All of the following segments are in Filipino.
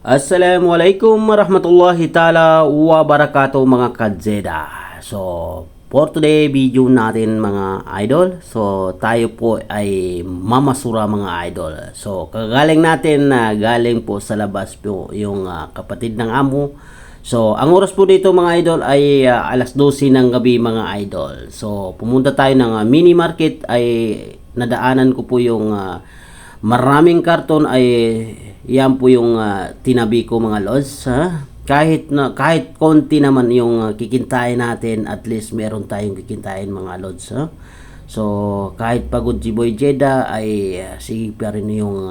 Assalamualaikum warahmatullahi ta'ala wabarakatuh mga kadzeda. So, for today video natin mga idol. So, tayo po ay mamasura mga idol. So, kagaling natin na galing po sa labas po yung kapatid ng amo. So, ang oras po dito mga idol ay alas 12 ng gabi mga idol. So, pumunta tayo ng mini market ay nadaanan ko po yung maraming karton ay yan po yung tinabi ko mga lods, ha? Kahit konti naman yung kikintain natin, at least meron tayong kikintain mga lods, ha? So kahit pagod si Boy Jeda ay sige pa rin yung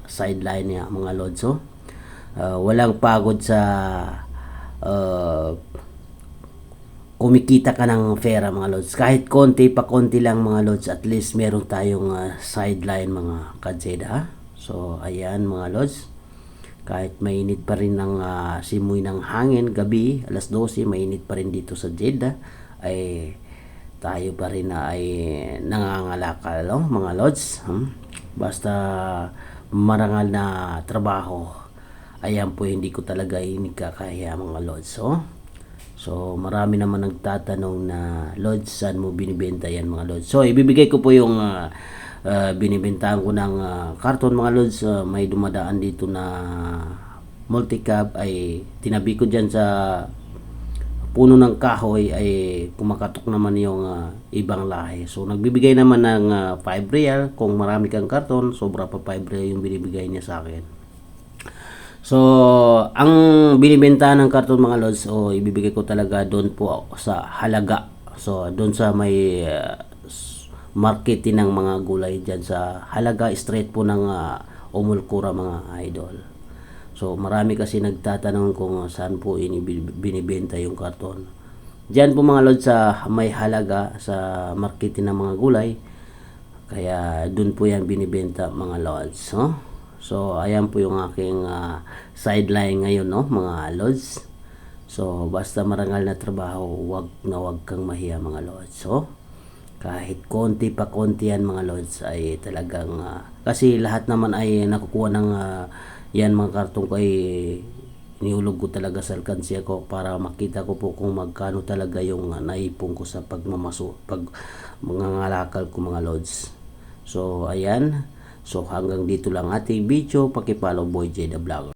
sideline niya mga lods, oh. Walang pagod sa kumikita ka ng pera mga lods. Kahit konti pa konti lang mga lods, at least meron tayong sideline mga kadzeda, ha? So ayan mga lods, kahit mainit pa rin ng simoy ng hangin gabi, alas 12 mainit pa rin dito sa Jeddah, ay tayo pa rin ay nangangalakal, no, mga lods, basta marangal na trabaho, ayan po hindi ko talaga inikakaya mga lods, oh. So marami naman nagtatanong na lods, saan mo binibenta yan mga lods? So ibibigay ko po yung binibentahan ko ng karton mga lods. May dumadaan dito na multicab, ay tinabi ko dyan sa puno ng kahoy, ay kumakatok naman yung ibang lahi. So nagbibigay naman ng 5 real kung marami kang karton, sobra pa 5 real yung binibigay niya sa akin. So ang binibentahan ng karton mga lods, ibibigay ko talaga doon po sa halaga. So doon sa may marketing ng mga gulay dyan sa halaga straight po ng Umulkura mga idol. So marami kasi nagtatanong kung saan po binibenta yung karton. Dyan po mga lods sa may halaga sa marketing ng mga gulay, kaya dun po yan binibenta mga lods, no? So ayan po yung aking sideline ngayon, no, mga lods. So basta marangal na trabaho, wag kang mahiya mga lods. So kahit konti pa konti yan mga lods ay talagang kasi lahat naman ay nakukuha ng yan mga karton ko, ay niulog ko talaga sa alkansya ko para makita ko po kung magkano talaga yung naipon ko sa pag mangangalakal ko mga lods. So ayan, so hanggang dito lang ating video. Paki-follow Boy Jeda Vlog.